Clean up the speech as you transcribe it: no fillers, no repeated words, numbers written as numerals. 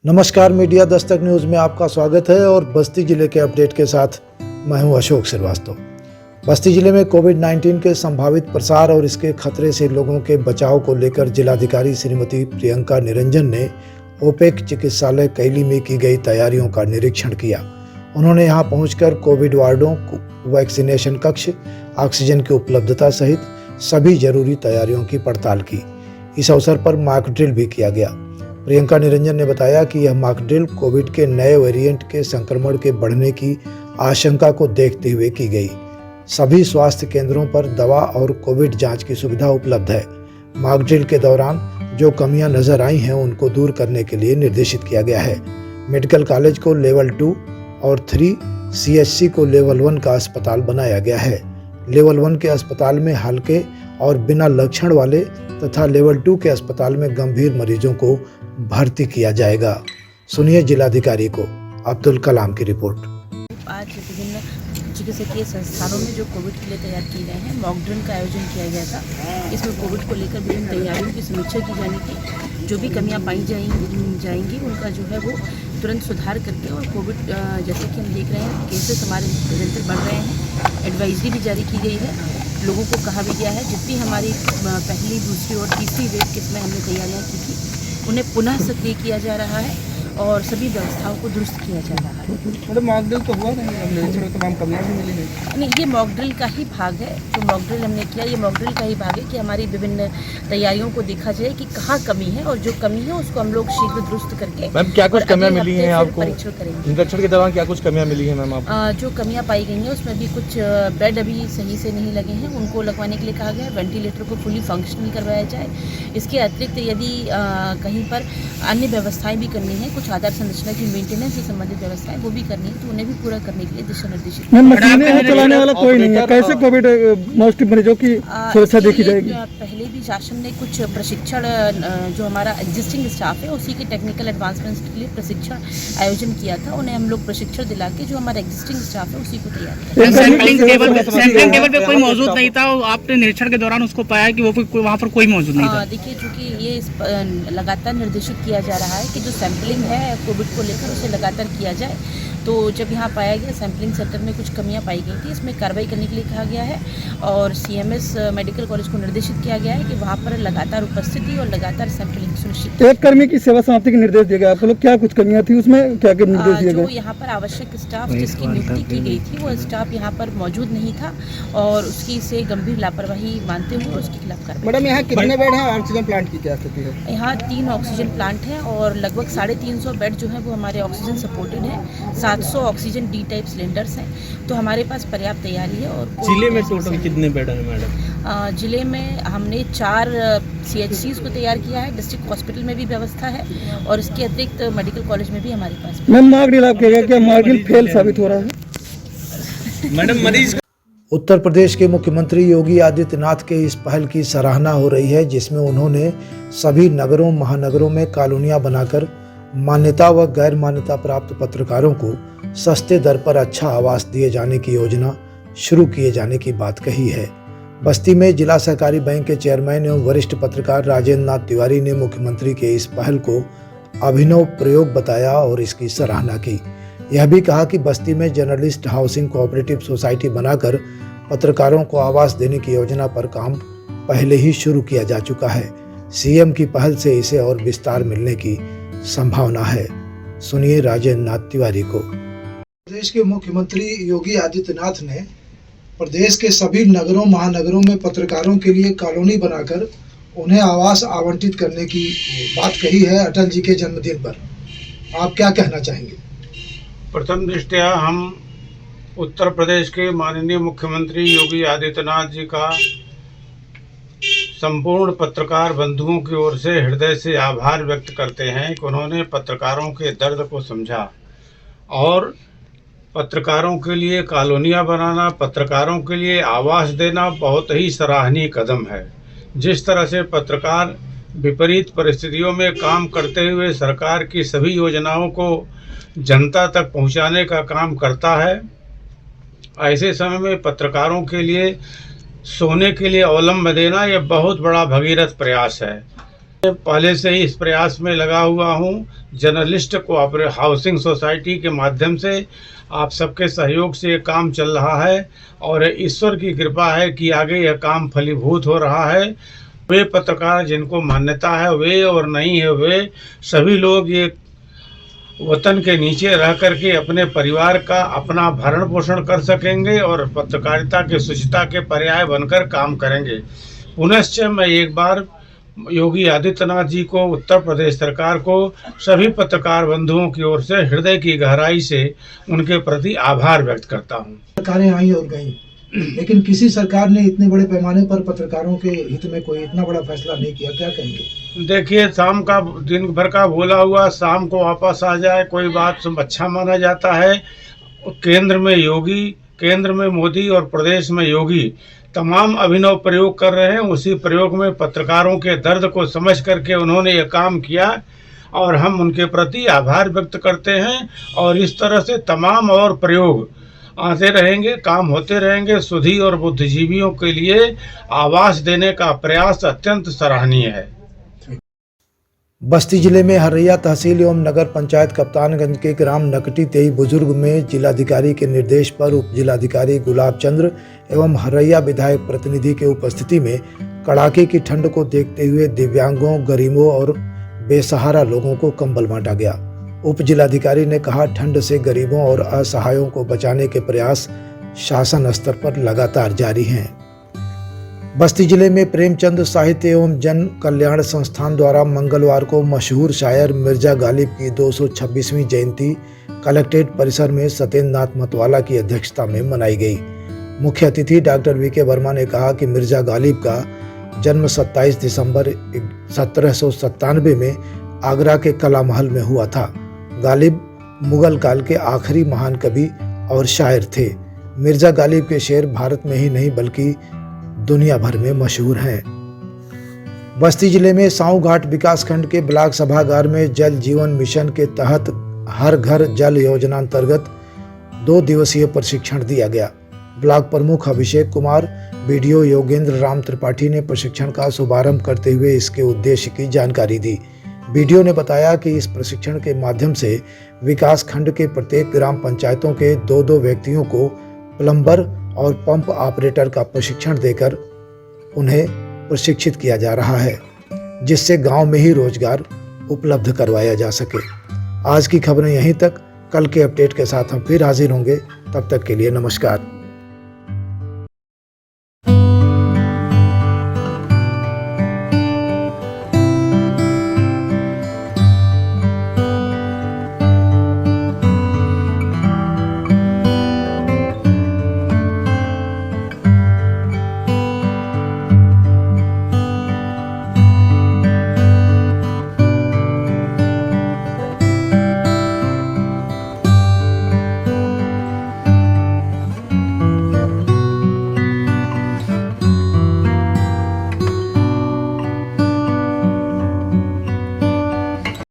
नमस्कार, media Dastak news में आपका स्वागत है और बस्ती जिले के अपडेट के साथ मैं हूं अशोक श्रीवास्तव। बस्ती जिले में कोविड-19 के संभावित प्रसार और इसके खतरे से लोगों के बचाव को लेकर जिलाधिकारी श्रीमती प्रियंका निरंजन ने ओपेक चिकित्सालय कैली में की गई तैयारियों का निरीक्षण किया। उन्होंने यहां पहुंचकर कोविड वार्डों, वैक्सीनेशन कक्ष, ऑक्सीजन की उपलब्धता सहित सभी जरूरी तैयारियों की पड़ताल की। इस अवसर पर मॉक ड्रिल भी किया गया। प्रियंका निरंजन ने बताया कि यह मॉक ड्रिल कोविड के नए वेरिएंट के संक्रमण के बढ़ने की आशंका को देखते हुए की गई। सभी स्वास्थ्य केंद्रों पर दवा और कोविड जांच की सुविधा उपलब्ध है। मॉक ड्रिल के दौरान जो कमियां नजर आई हैं उनको दूर करने के लिए निर्देशित किया गया है। मेडिकल कॉलेज को लेवल 2 और 3, CHC को लेवल 1 का अस्पताल बनाया गया है। लेवल 1 के अस्पताल में हल्के और बिना लक्षण वाले तथा लेवल 2 के अस्पताल में गंभीर मरीजों को भर्ती किया जाएगा। सुनिए जिलाधिकारी को अब्दुल कलाम की रिपोर्ट। आज विभिन्न चिकित्सकीय संस्थानों में जो कोविड के लिए तैयार किए गए हैं, मॉक ड्रिल का आयोजन किया गया था। इसमें कोविड को लेकर विभिन्न तैयारियों की समीक्षा की जानी थी। जो भी कमियां पाई जाएंगी उनका जो है वो तुरंत सुधार करके, और कोविड जैसे कि हम देख रहे हैं केसेस हमारे निरंतर बढ़ रहे हैं, एडवाइजरी भी जारी की गई है। लोगों को कहा भी गया है जितनी हमारी पहली, दूसरी और तीसरी वेव किसमें हमने तैयारियाँ की थी उन्हें पुनः सक्रिय किया जा रहा है और सभी व्यवस्थाओं को दुरुस्त किया जा रहा है। मतलब मॉक ड्रिल तो हुआ नहीं, तमाम कमियां भी मिली है। नहीं, ये मॉक ड्रिल का ही भाग है। जो मॉक ड्रिल हमने किया, ये मॉक ड्रिल का ही भाग है कि हमारी विभिन्न तैयारियों को देखा जाए कि कहाँ कमी है, और जो कमी है उसको हम लोग शीघ्र दुरुस्त करके। मैम, क्या कुछ कमियां मिली हैं आपको? परीक्षण करेंगे। निरीक्षण के दौरान क्या कुछ कमियां मिली हैं मैम आपको? जो कमियां पाई गई हैं उसमें भी कुछ बेड अभी सही से नहीं लगे हैं, उनको लगवाने के लिए कहा गया है। वेंटिलेटर को फुली फंक्शनल करवाया जाए। इसके अतिरिक्त यदि कहीं पर अन्य व्यवस्थाएं भी करनी है, कुछ आधार संरचना की मेंटेनेंस से संबंधित व्यवस्थाएं वो भी करनी है, तो उन्हें भी पूरा करने के लिए दिशा निर्देशित। चलाने वाला कोई नहीं है, कैसे कोविड पॉजिटिव मरीजों की सुरक्षा देखी जाएगी? पहले भी शासन ने कुछ प्रशिक्षण, जो हमारा एग्जिस्टिंग स्टाफ है उसी के टेक्निकल एडवांसमेंट्स के लिए प्रशिक्षण आयोजन किया था। उन्हें हम लोग प्रशिक्षण दिला के जो हमारा एग्जिस्टिंग स्टाफ है उसी को तैयार किया। सैंपलिंग टेबल पे कोई मौजूद नहीं था, आपने निरीक्षण के दौरान उसको पाया कि वो वहाँ पर कोई मौजूद नहीं था? देखिए, चूँकि ये लगातार निर्देशित किया जा रहा है कि जो सैंपलिंग है कोविड को लेकर उसे लगातार किया जाए। तो जब यहाँ पाया गया सैंपलिंग सेंटर में कुछ कमियां पाई गई थी, इसमें कार्रवाई करने के लिए कहा गया है और CMS मेडिकल कॉलेज को निर्देशित किया गया है कि वहाँ पर लगातार उपस्थिति और लगातार सैंपलिंग सुनिश्चित। एक कर्मी की सेवा समाप्ति के निर्देश दिए गए, आप लोग क्या कुछ कमियां थी उसमें, क्या क्या निर्देश दिए गए? जो यहाँ पर आवश्यक स्टाफ जिसकी नियुक्ति की गई थी वो स्टाफ यहाँ पर मौजूद नहीं था और उसकी से गंभीर लापरवाही मानते हुए उसके खिलाफ कार्रवाई। मैडम, यहाँ कितने बेड हैं? ऑक्सीजन प्लांट की क्या स्थिति है? यहाँ 3 ऑक्सीजन प्लांट हैं और लगभग 350 बेड जो है वो हमारे ऑक्सीजन सपोर्टेड है। 700 ऑक्सीजन D टाइप सिलेंडर्स हैं, तो हमारे पास पर्याप्त तैयारी है। और जिले में टोटल कितने बेड हैं मैडम? जिले में हमने 4 CHCs को तैयार किया है। डिस्ट्रिक्ट हॉस्पिटल में भी व्यवस्था है और इसके अतिरिक्त मेडिकल कॉलेज में भी हमारे पास। मैम, मॉक ड्रिल आप कहेगा क्या मॉक ड्रिल फेल साबित हो रहा है? मैडम, मरीज उत्तर प्रदेश के मुख्यमंत्री योगी आदित्यनाथ के इस पहल की सराहना हो रही है, जिसमें उन्होंने सभी नगरों, महानगरों में कॉलोनियां बनाकर मान्यता व गैर मान्यता प्राप्त पत्रकारों को सस्ते दर पर अच्छा आवास दिए जाने की योजना शुरू किए जाने की बात कही है। बस्ती में जिला सहकारी बैंक के चेयरमैन एवं वरिष्ठ पत्रकार राजेंद्र नाथ तिवारी ने मुख्यमंत्री के इस पहल को अभिनव प्रयोग बताया और इसकी सराहना की। यह भी कहा कि बस्ती में जर्नलिस्ट हाउसिंग कोऑपरेटिव सोसाइटी बनाकर पत्रकारों को आवास देने की योजना पर काम पहले ही शुरू किया जा चुका है। CM की पहल से इसे और विस्तार मिलने की संभावना है। सुनिए राजेंद्र नाथ तिवारी को। प्रदेश के मुख्यमंत्री योगी आदित्यनाथ ने प्रदेश के सभी नगरों, महानगरों में पत्रकारों के लिए कॉलोनी बनाकर उन्हें आवास आवंटित करने की बात कही है अटल जी के जन्मदिन पर। आप क्या कहना चाहेंगे? प्रथम दृष्टया हम उत्तर प्रदेश के माननीय मुख्यमंत्री योगी आदित्यनाथ जी का संपूर्ण पत्रकार बंधुओं की ओर से हृदय से आभार व्यक्त करते हैं कि उन्होंने पत्रकारों के दर्द को समझा और पत्रकारों के लिए कॉलोनियाँ बनाना, पत्रकारों के लिए आवास देना बहुत ही सराहनीय कदम है। जिस तरह से पत्रकार विपरीत परिस्थितियों में काम करते हुए सरकार की सभी योजनाओं को जनता तक पहुंचाने का काम करता है, ऐसे समय में पत्रकारों के लिए सोने के लिए अवलंब देना यह बहुत बड़ा भगीरथ प्रयास है। मैं पहले से ही इस प्रयास में लगा हुआ हूँ। जर्नलिस्ट कोऑपरेटिव हाउसिंग सोसाइटी के माध्यम से आप सबके सहयोग से ये काम चल रहा है और ईश्वर की कृपा है कि आगे यह काम फलीभूत हो रहा है। वे पत्रकार जिनको मान्यता है वे और नहीं है वे सभी लोग ये वतन के नीचे रह करके अपने परिवार का अपना भरण पोषण कर सकेंगे और पत्रकारिता के शुचिता के पर्याय बनकर काम करेंगे। पुनश्च मैं एक बार योगी आदित्यनाथ जी को, उत्तर प्रदेश सरकार को, सभी पत्रकार बंधुओं की ओर से हृदय की गहराई से उनके प्रति आभार व्यक्त करता हूँ। सरकारें आई और गई, लेकिन किसी सरकार ने इतने बड़े पैमाने पर पत्रकारों के हित में कोई इतना बड़ा फैसला नहीं किया। क्या कहेंगे? देखिए, शाम का दिन भर का बोला हुआ शाम को वापस आ जाए, कोई बात अच्छा माना जाता है। केंद्र में योगी, केंद्र में मोदी और प्रदेश में योगी तमाम अभिनव प्रयोग कर रहे हैं। उसी प्रयोग में पत्रकारों के दर्द को समझ करके उन्होंने ये काम किया और हम उनके प्रति आभार व्यक्त करते हैं। और इस तरह से तमाम और प्रयोग आते रहेंगे, काम होते रहेंगे। सुधी और बुद्धिजीवियों के लिए आवास देने का प्रयास अत्यंत सराहनीय है। बस्ती जिले में हरैया तहसील एवं नगर पंचायत कप्तानगंज के ग्राम नकटी तेई बुजुर्ग में जिलाधिकारी के निर्देश पर उप जिलाधिकारी गुलाब चंद्र एवं हरैया विधायक प्रतिनिधि के उपस्थिति में कड़ाके की ठंड को देखते हुए दिव्यांगों, गरीबों और बेसहारा लोगों को कंबल बांटा गया। उप जिलाधिकारी ने कहा, ठंड से गरीबों और असहायों को बचाने के प्रयास शासन स्तर पर लगातार जारी हैं। बस्ती जिले में प्रेमचंद साहित्य एवं जन कल्याण संस्थान द्वारा मंगलवार को मशहूर शायर मिर्जा गालिब की 226वीं जयंती कलेक्ट्रेट परिसर में सत्येंद्र नाथ मतवाला की अध्यक्षता में मनाई गई। मुख्य अतिथि डॉक्टर वी.के. वर्मा ने कहा कि मिर्जा गालिब का जन्म 27 दिसंबर 1797 में आगरा के कला महल में हुआ था। गालिब मुगल काल के आखिरी महान कवि और शायर थे। मिर्जा गालिब के शेर भारत में ही नहीं बल्कि दुनिया भर में मशहूर हैं। बस्ती जिले में साऊ घाट विकासखंड के ब्लॉक सभागार में जल जीवन मिशन के तहत हर घर जल योजना अंतर्गत 2 दिवसीय प्रशिक्षण दिया गया। ब्लॉक प्रमुख अभिषेक कुमार, बीडीओ योगेंद्र राम त्रिपाठी ने प्रशिक्षण का शुभारंभ करते हुए इसके उद्देश्य की जानकारी दी। बीडीओ ने बताया कि इस प्रशिक्षण के माध्यम से विकास खंड के प्रत्येक ग्राम पंचायतों के 2-2 व्यक्तियों को प्लम्बर और पंप ऑपरेटर का प्रशिक्षण देकर उन्हें प्रशिक्षित किया जा रहा है, जिससे गांव में ही रोजगार उपलब्ध करवाया जा सके। आज की खबरें यहीं तक। कल के अपडेट के साथ हम फिर हाजिर होंगे। तब तक के लिए नमस्कार।